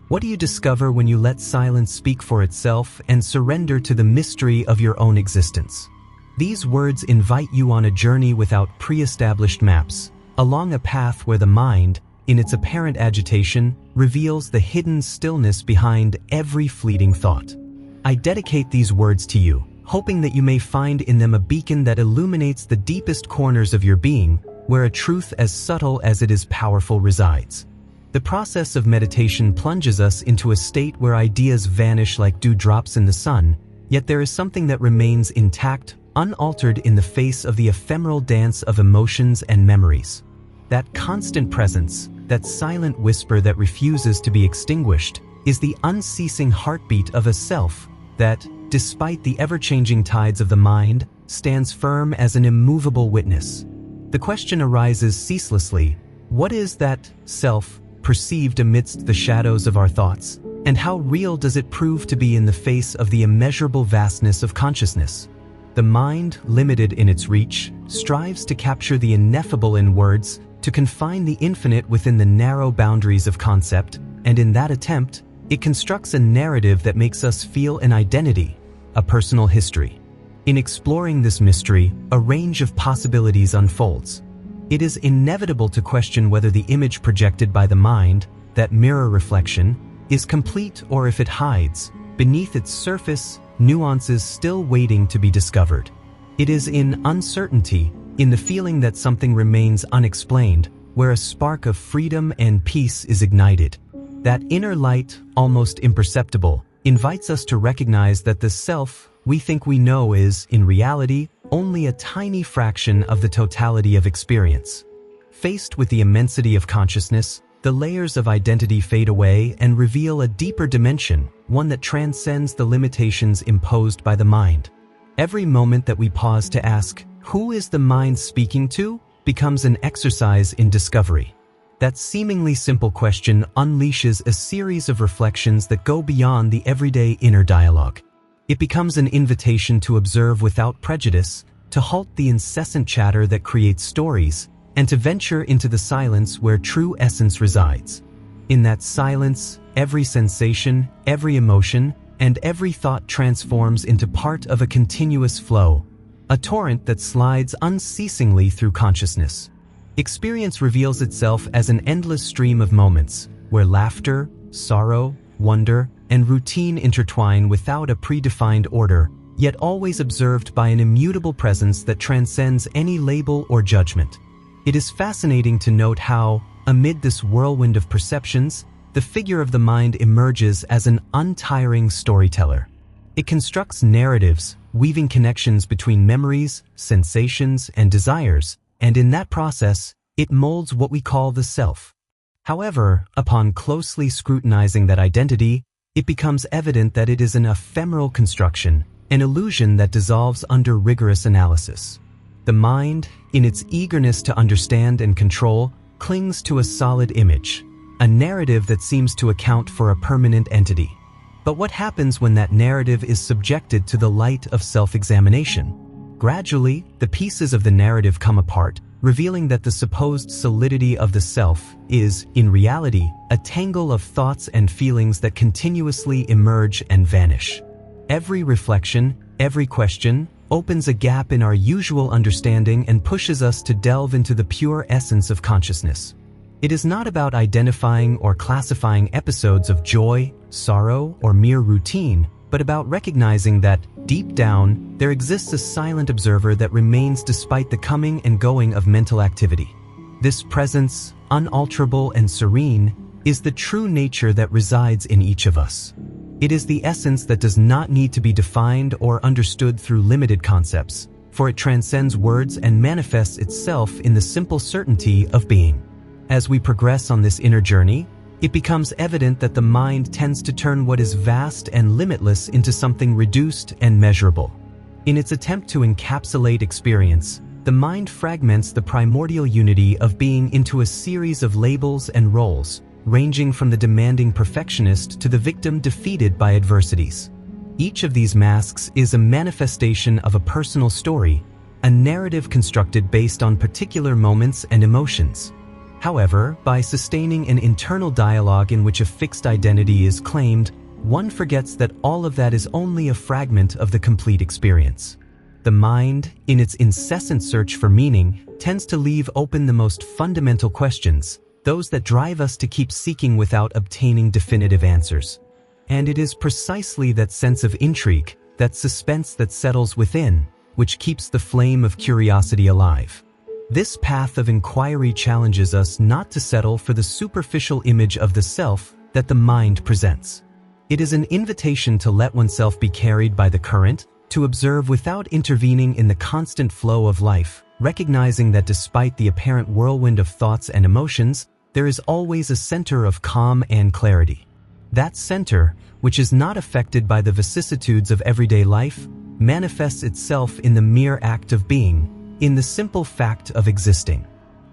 What do you discover when you let silence speak for itself and surrender to the mystery of your own existence? These words invite you on a journey without pre-established maps, along a path where the mind, in its apparent agitation, reveals the hidden stillness behind every fleeting thought. I dedicate these words to you, hoping that you may find in them a beacon that illuminates the deepest corners of your being, where a truth as subtle as it is powerful resides. The process of meditation plunges us into a state where ideas vanish like dewdrops in the sun, yet there is something that remains intact, unaltered in the face of the ephemeral dance of emotions and memories. That constant presence, that silent whisper that refuses to be extinguished, is the unceasing heartbeat of a self that, despite the ever-changing tides of the mind, stands firm as an immovable witness. The question arises ceaselessly: what is that self perceived amidst the shadows of our thoughts, and how real does it prove to be in the face of the immeasurable vastness of consciousness? The mind, limited in its reach, strives to capture the ineffable in words, to confine the infinite within the narrow boundaries of concept, and in that attempt, it constructs a narrative that makes us feel an identity, a personal history. In exploring this mystery, a range of possibilities unfolds. It is inevitable to question whether the image projected by the mind, that mirror reflection, is complete or if it hides, beneath its surface, nuances still waiting to be discovered. It is in uncertainty, in the feeling that something remains unexplained, where a spark of freedom and peace is ignited. That inner light, almost imperceptible, invites us to recognize that the self we think we know is, in reality, only a tiny fraction of the totality of experience. Faced with the immensity of consciousness, the layers of identity fade away and reveal a deeper dimension, one that transcends the limitations imposed by the mind. Every moment that we pause to ask, "Who is the mind speaking to?" becomes an exercise in discovery. That seemingly simple question unleashes a series of reflections that go beyond the everyday inner dialogue. It becomes an invitation to observe without prejudice, to halt the incessant chatter that creates stories, and to venture into the silence where true essence resides. In that silence, every sensation, every emotion, and every thought transforms into part of a continuous flow, a torrent that slides unceasingly through consciousness. Experience reveals itself as an endless stream of moments, where laughter, sorrow, wonder, and routine intertwine without a predefined order, yet always observed by an immutable presence that transcends any label or judgment. It is fascinating to note how, amid this whirlwind of perceptions, the figure of the mind emerges as an untiring storyteller. It constructs narratives, weaving connections between memories, sensations, and desires, and in that process, it molds what we call the self. However, upon closely scrutinizing that identity, it becomes evident that it is an ephemeral construction, an illusion that dissolves under rigorous analysis. The mind, in its eagerness to understand and control, clings to a solid image, a narrative that seems to account for a permanent entity. But what happens when that narrative is subjected to the light of self-examination? Gradually, the pieces of the narrative come apart, revealing that the supposed solidity of the self is, in reality, a tangle of thoughts and feelings that continuously emerge and vanish. Every reflection, every question, opens a gap in our usual understanding and pushes us to delve into the pure essence of consciousness. It is not about identifying or classifying episodes of joy, sorrow, or mere routine, but about recognizing that, deep down, there exists a silent observer that remains despite the coming and going of mental activity. This presence, unalterable and serene, is the true nature that resides in each of us. It is the essence that does not need to be defined or understood through limited concepts, for it transcends words and manifests itself in the simple certainty of being. As we progress on this inner journey, it becomes evident that the mind tends to turn what is vast and limitless into something reduced and measurable. In its attempt to encapsulate experience, the mind fragments the primordial unity of being into a series of labels and roles, ranging from the demanding perfectionist to the victim defeated by adversities. Each of these masks is a manifestation of a personal story, a narrative constructed based on particular moments and emotions. However, by sustaining an internal dialogue in which a fixed identity is claimed, one forgets that all of that is only a fragment of the complete experience. The mind, in its incessant search for meaning, tends to leave open the most fundamental questions, those that drive us to keep seeking without obtaining definitive answers. And it is precisely that sense of intrigue, that suspense that settles within, which keeps the flame of curiosity alive. This path of inquiry challenges us not to settle for the superficial image of the self that the mind presents. It is an invitation to let oneself be carried by the current, to observe without intervening in the constant flow of life, recognizing that despite the apparent whirlwind of thoughts and emotions, there is always a center of calm and clarity. That center, which is not affected by the vicissitudes of everyday life, manifests itself in the mere act of being, in the simple fact of existing.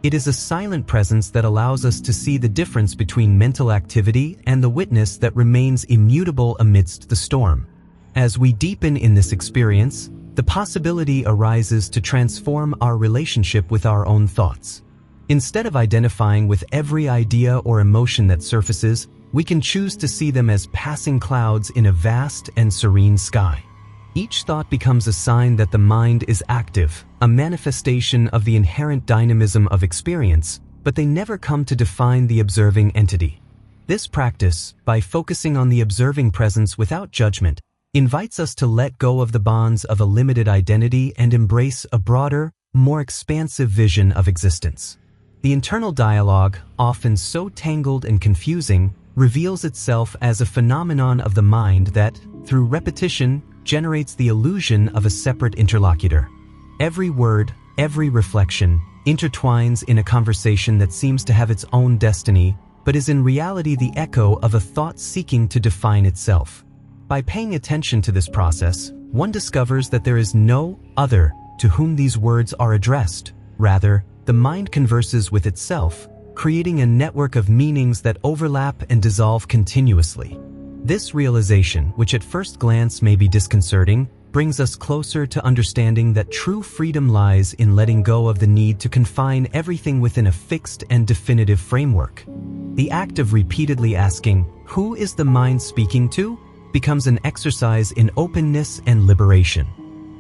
It is a silent presence that allows us to see the difference between mental activity and the witness that remains immutable amidst the storm. As we deepen in this experience, the possibility arises to transform our relationship with our own thoughts. Instead of identifying with every idea or emotion that surfaces, we can choose to see them as passing clouds in a vast and serene sky. Each thought becomes a sign that the mind is active, a manifestation of the inherent dynamism of experience, but they never come to define the observing entity. This practice, by focusing on the observing presence without judgment, invites us to let go of the bonds of a limited identity and embrace a broader, more expansive vision of existence. The internal dialogue, often so tangled and confusing, reveals itself as a phenomenon of the mind that, through repetition, generates the illusion of a separate interlocutor. Every word, every reflection, intertwines in a conversation that seems to have its own destiny, but is in reality the echo of a thought seeking to define itself. By paying attention to this process, one discovers that there is no other to whom these words are addressed. Rather, the mind converses with itself, creating a network of meanings that overlap and dissolve continuously. This realization, which at first glance may be disconcerting, brings us closer to understanding that true freedom lies in letting go of the need to confine everything within a fixed and definitive framework. The act of repeatedly asking, "Who is the mind speaking to?" becomes an exercise in openness and liberation.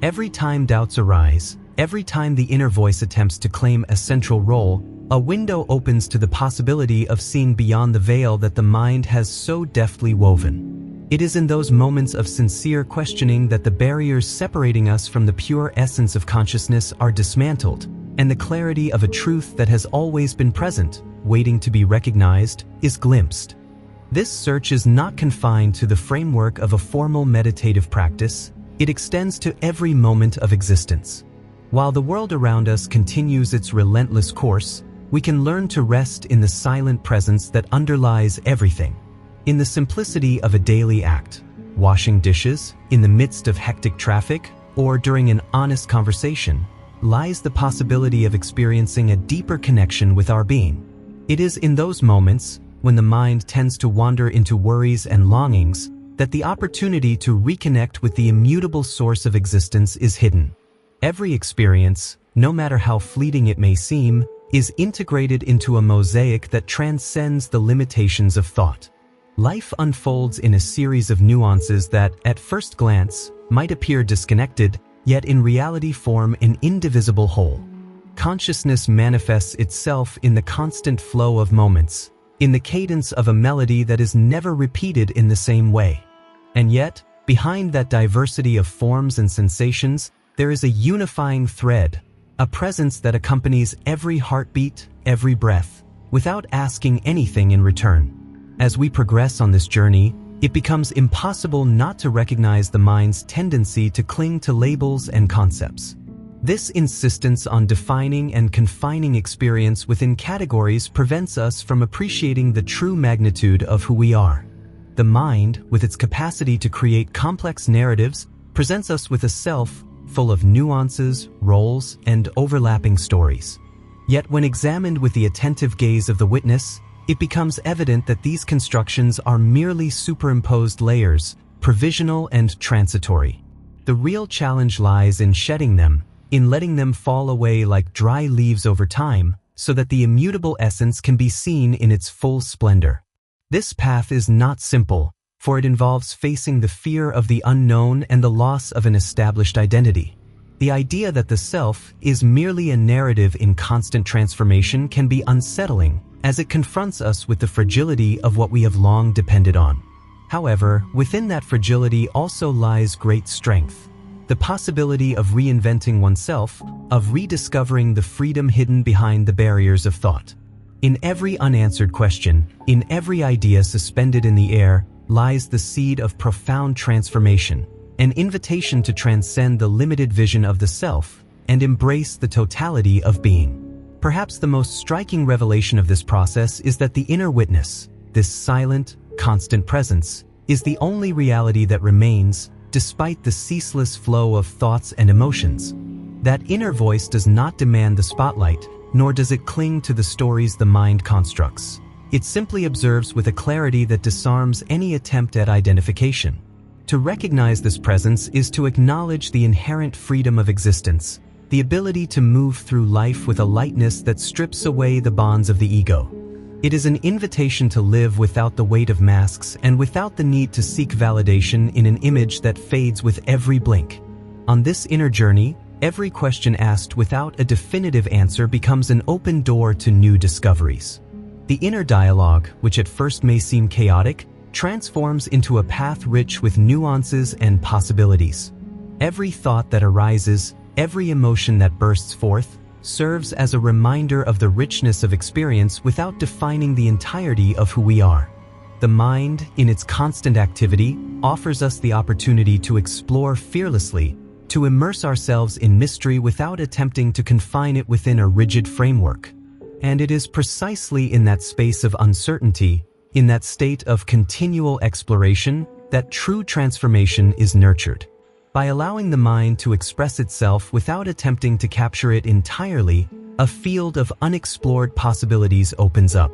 Every time doubts arise, every time the inner voice attempts to claim a central role, a window opens to the possibility of seeing beyond the veil that the mind has so deftly woven. It is in those moments of sincere questioning that the barriers separating us from the pure essence of consciousness are dismantled, and the clarity of a truth that has always been present, waiting to be recognized, is glimpsed. This search is not confined to the framework of a formal meditative practice. It extends to every moment of existence. While the world around us continues its relentless course, we can learn to rest in the silent presence that underlies everything. In the simplicity of a daily act, washing dishes, in the midst of hectic traffic, or during an honest conversation, lies the possibility of experiencing a deeper connection with our being. It is in those moments, when the mind tends to wander into worries and longings, that the opportunity to reconnect with the immutable source of existence is hidden. Every experience, no matter how fleeting it may seem, is integrated into a mosaic that transcends the limitations of thought. Life unfolds in a series of nuances that, at first glance, might appear disconnected, yet in reality form an indivisible whole. Consciousness manifests itself in the constant flow of moments, in the cadence of a melody that is never repeated in the same way. And yet, behind that diversity of forms and sensations, there is a unifying thread, a presence that accompanies every heartbeat, every breath, without asking anything in return. As we progress on this journey, it becomes impossible not to recognize the mind's tendency to cling to labels and concepts. This insistence on defining and confining experience within categories prevents us from appreciating the true magnitude of who we are. The mind, with its capacity to create complex narratives, presents us with a self full of nuances, roles, and overlapping stories. Yet when examined with the attentive gaze of the witness, it becomes evident that these constructions are merely superimposed layers, provisional and transitory. The real challenge lies in shedding them, in letting them fall away like dry leaves over time, so that the immutable essence can be seen in its full splendor. This path is not simple, for it involves facing the fear of the unknown and the loss of an established identity. The idea that the self is merely a narrative in constant transformation can be unsettling, as it confronts us with the fragility of what we have long depended on. However, within that fragility also lies great strength. The possibility of reinventing oneself, of rediscovering the freedom hidden behind the barriers of thought. In every unanswered question, in every idea suspended in the air, lies the seed of profound transformation, an invitation to transcend the limited vision of the self and embrace the totality of being. Perhaps the most striking revelation of this process is that the inner witness, this silent, constant presence, is the only reality that remains, despite the ceaseless flow of thoughts and emotions. That inner voice does not demand the spotlight, nor does it cling to the stories the mind constructs. It simply observes with a clarity that disarms any attempt at identification. To recognize this presence is to acknowledge the inherent freedom of existence, the ability to move through life with a lightness that strips away the bonds of the ego. It is an invitation to live without the weight of masks and without the need to seek validation in an image that fades with every blink. On this inner journey, every question asked without a definitive answer becomes an open door to new discoveries. The inner dialogue, which at first may seem chaotic, transforms into a path rich with nuances and possibilities. Every thought that arises, every emotion that bursts forth, serves as a reminder of the richness of experience without defining the entirety of who we are. The mind, in its constant activity, offers us the opportunity to explore fearlessly, to immerse ourselves in mystery without attempting to confine it within a rigid framework. And it is precisely in that space of uncertainty, in that state of continual exploration, that true transformation is nurtured. By allowing the mind to express itself without attempting to capture it entirely, a field of unexplored possibilities opens up.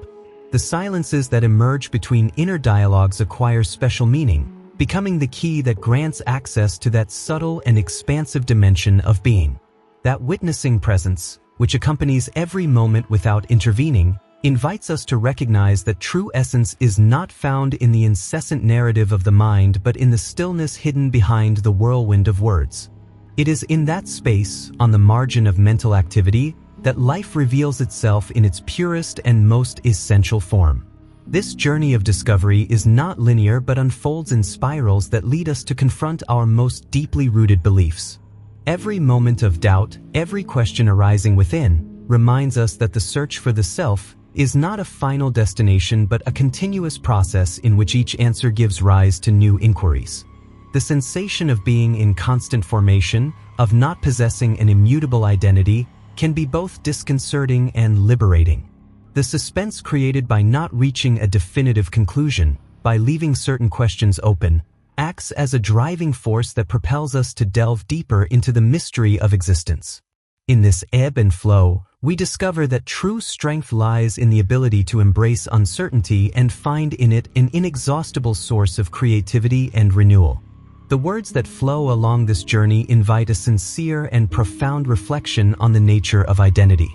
The silences that emerge between inner dialogues acquire special meaning, becoming the key that grants access to that subtle and expansive dimension of being. That witnessing presence, which accompanies every moment without intervening, invites us to recognize that true essence is not found in the incessant narrative of the mind but in the stillness hidden behind the whirlwind of words. It is in that space, on the margin of mental activity, that life reveals itself in its purest and most essential form. This journey of discovery is not linear but unfolds in spirals that lead us to confront our most deeply rooted beliefs. Every moment of doubt, every question arising within, reminds us that the search for the self is not a final destination but a continuous process in which each answer gives rise to new inquiries. The sensation of being in constant formation, of not possessing an immutable identity, can be both disconcerting and liberating. The suspense created by not reaching a definitive conclusion, by leaving certain questions open, acts as a driving force that propels us to delve deeper into the mystery of existence. In this ebb and flow, we discover that true strength lies in the ability to embrace uncertainty and find in it an inexhaustible source of creativity and renewal. The words that flow along this journey invite a sincere and profound reflection on the nature of identity.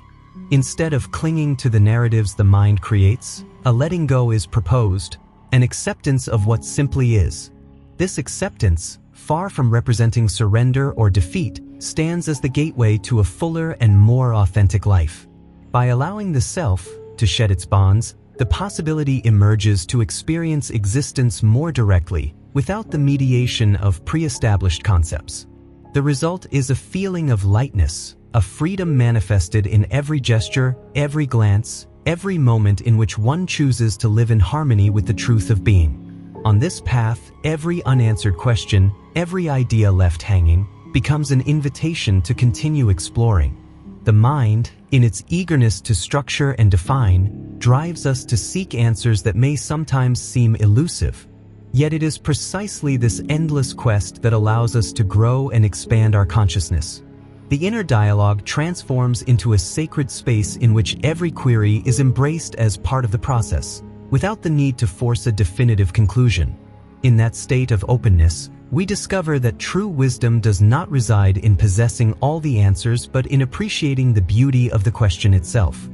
Instead of clinging to the narratives the mind creates, a letting go is proposed, an acceptance of what simply is. This acceptance, far from representing surrender or defeat, stands as the gateway to a fuller and more authentic life. By allowing the self to shed its bonds, the possibility emerges to experience existence more directly, without the mediation of pre-established concepts. The result is a feeling of lightness, a freedom manifested in every gesture, every glance, every moment in which one chooses to live in harmony with the truth of being. On this path, every unanswered question, every idea left hanging, becomes an invitation to continue exploring. The mind, in its eagerness to structure and define, drives us to seek answers that may sometimes seem elusive. Yet it is precisely this endless quest that allows us to grow and expand our consciousness. The inner dialogue transforms into a sacred space in which every query is embraced as part of the process, without the need to force a definitive conclusion. In that state of openness, we discover that true wisdom does not reside in possessing all the answers but in appreciating the beauty of the question itself.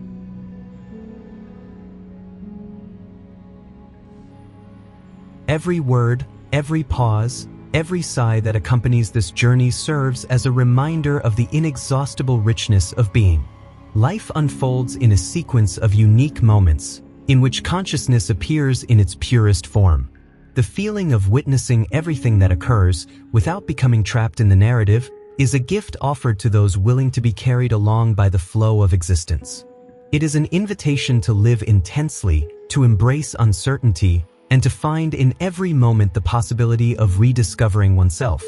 Every word, every pause, every sigh that accompanies this journey serves as a reminder of the inexhaustible richness of being. Life unfolds in a sequence of unique moments, in which consciousness appears in its purest form. The feeling of witnessing everything that occurs, without becoming trapped in the narrative, is a gift offered to those willing to be carried along by the flow of existence. It is an invitation to live intensely, to embrace uncertainty, and to find in every moment the possibility of rediscovering oneself.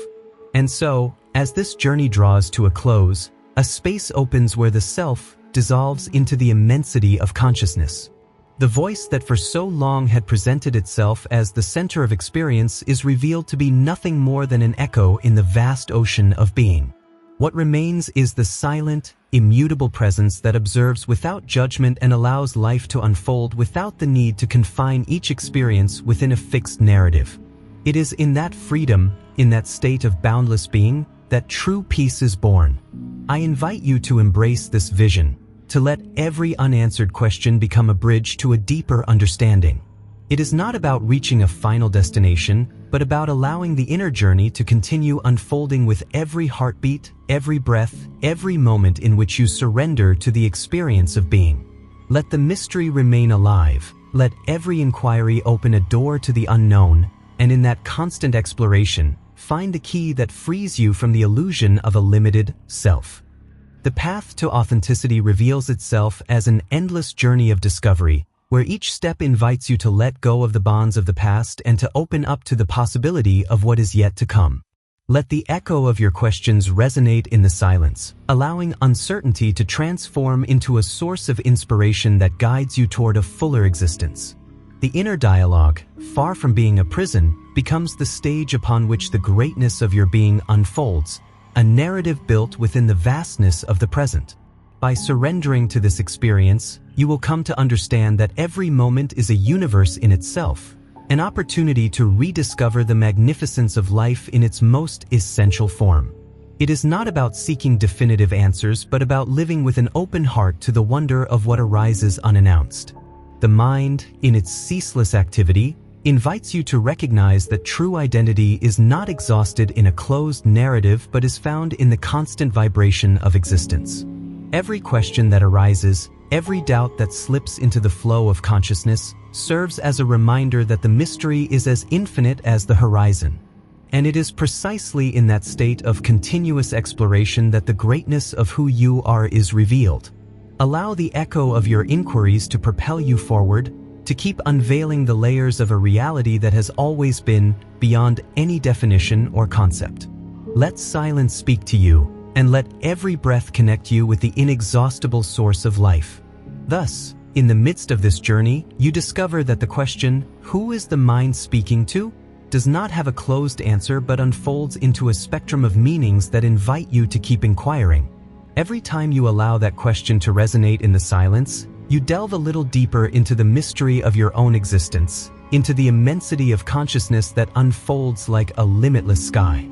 And so, as this journey draws to a close, a space opens where the self dissolves into the immensity of consciousness. The voice that for so long had presented itself as the center of experience is revealed to be nothing more than an echo in the vast ocean of being. What remains is the silent, immutable presence that observes without judgment and allows life to unfold without the need to confine each experience within a fixed narrative. It is in that freedom, in that state of boundless being, that true peace is born. I invite you to embrace this vision, to let every unanswered question become a bridge to a deeper understanding. It is not about reaching a final destination, but about allowing the inner journey to continue unfolding with every heartbeat, every breath, every moment in which you surrender to the experience of being. Let the mystery remain alive. Let every inquiry open a door to the unknown, and in that constant exploration, find the key that frees you from the illusion of a limited self. The path to authenticity reveals itself as an endless journey of discovery, where each step invites you to let go of the bonds of the past and to open up to the possibility of what is yet to come. Let the echo of your questions resonate in the silence, allowing uncertainty to transform into a source of inspiration that guides you toward a fuller existence. The inner dialogue, far from being a prison, becomes the stage upon which the greatness of your being unfolds, a narrative built within the vastness of the present. By surrendering to this experience, you will come to understand that every moment is a universe in itself, an opportunity to rediscover the magnificence of life in its most essential form. It is not about seeking definitive answers, but about living with an open heart to the wonder of what arises unannounced. The mind, in its ceaseless activity, invites you to recognize that true identity is not exhausted in a closed narrative but is found in the constant vibration of existence. Every question that arises, every doubt that slips into the flow of consciousness, serves as a reminder that the mystery is as infinite as the horizon. And it is precisely in that state of continuous exploration that the greatness of who you are is revealed. Allow the echo of your inquiries to propel you forward, to keep unveiling the layers of a reality that has always been beyond any definition or concept. Let silence speak to you, and let every breath connect you with the inexhaustible source of life. Thus, in the midst of this journey, you discover that the question, "Who is the mind speaking to?" does not have a closed answer but unfolds into a spectrum of meanings that invite you to keep inquiring. Every time you allow that question to resonate in the silence, you delve a little deeper into the mystery of your own existence, into the immensity of consciousness that unfolds like a limitless sky.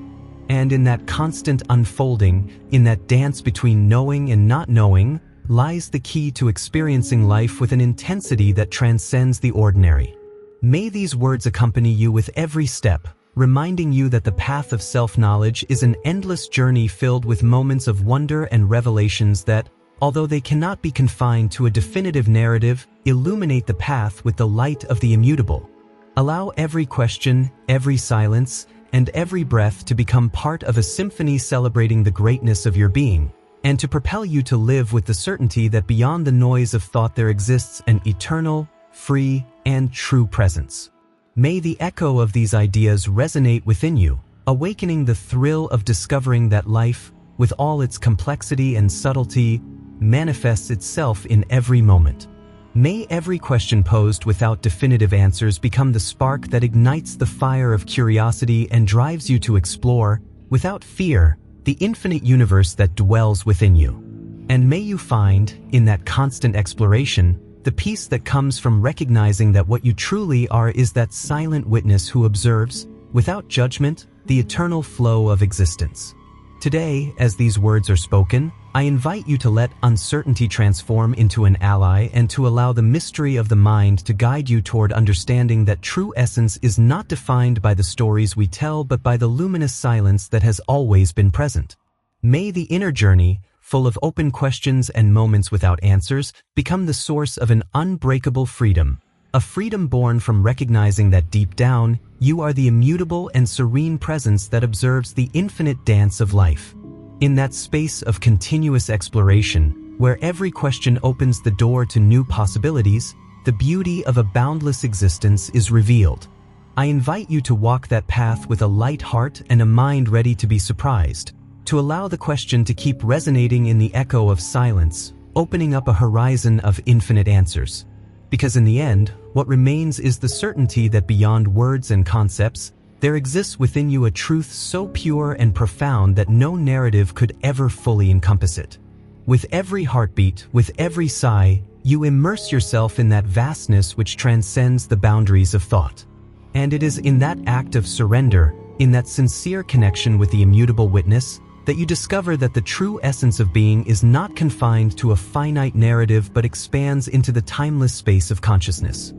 And in that constant unfolding, in that dance between knowing and not knowing, lies the key to experiencing life with an intensity that transcends the ordinary. May these words accompany you with every step, reminding you that the path of self-knowledge is an endless journey filled with moments of wonder and revelations that, although they cannot be confined to a definitive narrative, illuminate the path with the light of the immutable. Allow every question, every silence, and every breath to become part of a symphony celebrating the greatness of your being, and to propel you to live with the certainty that beyond the noise of thought there exists an eternal, free, and true presence. May the echo of these ideas resonate within you, awakening the thrill of discovering that life, with all its complexity and subtlety, manifests itself in every moment. May every question posed without definitive answers become the spark that ignites the fire of curiosity and drives you to explore, without fear, the infinite universe that dwells within you. And may you find, in that constant exploration, the peace that comes from recognizing that what you truly are is that silent witness who observes, without judgment, the eternal flow of existence. Today, as these words are spoken, I invite you to let uncertainty transform into an ally and to allow the mystery of the mind to guide you toward understanding that true essence is not defined by the stories we tell but by the luminous silence that has always been present. May the inner journey, full of open questions and moments without answers, become the source of an unbreakable freedom. A freedom born from recognizing that deep down, you are the immutable and serene presence that observes the infinite dance of life. In that space of continuous exploration, where every question opens the door to new possibilities, the beauty of a boundless existence is revealed. I invite you to walk that path with a light heart and a mind ready to be surprised, to allow the question to keep resonating in the echo of silence, opening up a horizon of infinite answers. Because in the end, what remains is the certainty that beyond words and concepts, there exists within you a truth so pure and profound that no narrative could ever fully encompass it. With every heartbeat, with every sigh, you immerse yourself in that vastness which transcends the boundaries of thought. And it is in that act of surrender, in that sincere connection with the immutable witness, that you discover that the true essence of being is not confined to a finite narrative but expands into the timeless space of consciousness.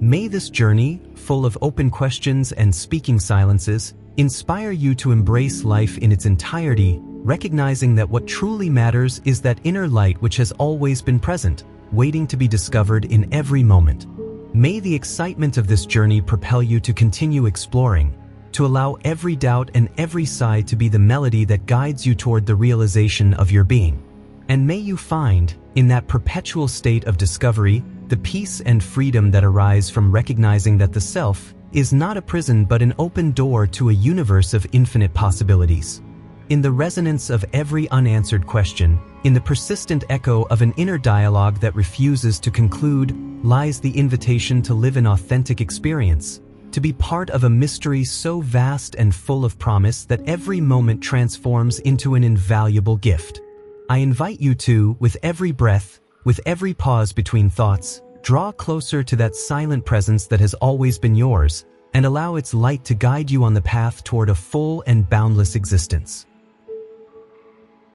May this journey, full of open questions and speaking silences, inspire you to embrace life in its entirety, recognizing that what truly matters is that inner light which has always been present, waiting to be discovered in every moment. May the excitement of this journey propel you to continue exploring, to allow every doubt and every sigh to be the melody that guides you toward the realization of your being. And may you find, in that perpetual state of discovery, the peace and freedom that arise from recognizing that the self is not a prison but an open door to a universe of infinite possibilities. In the resonance of every unanswered question, in the persistent echo of an inner dialogue that refuses to conclude, lies the invitation to live an authentic experience, to be part of a mystery so vast and full of promise that every moment transforms into an invaluable gift. I invite you to, with every breath, with every pause between thoughts, draw closer to that silent presence that has always been yours, and allow its light to guide you on the path toward a full and boundless existence.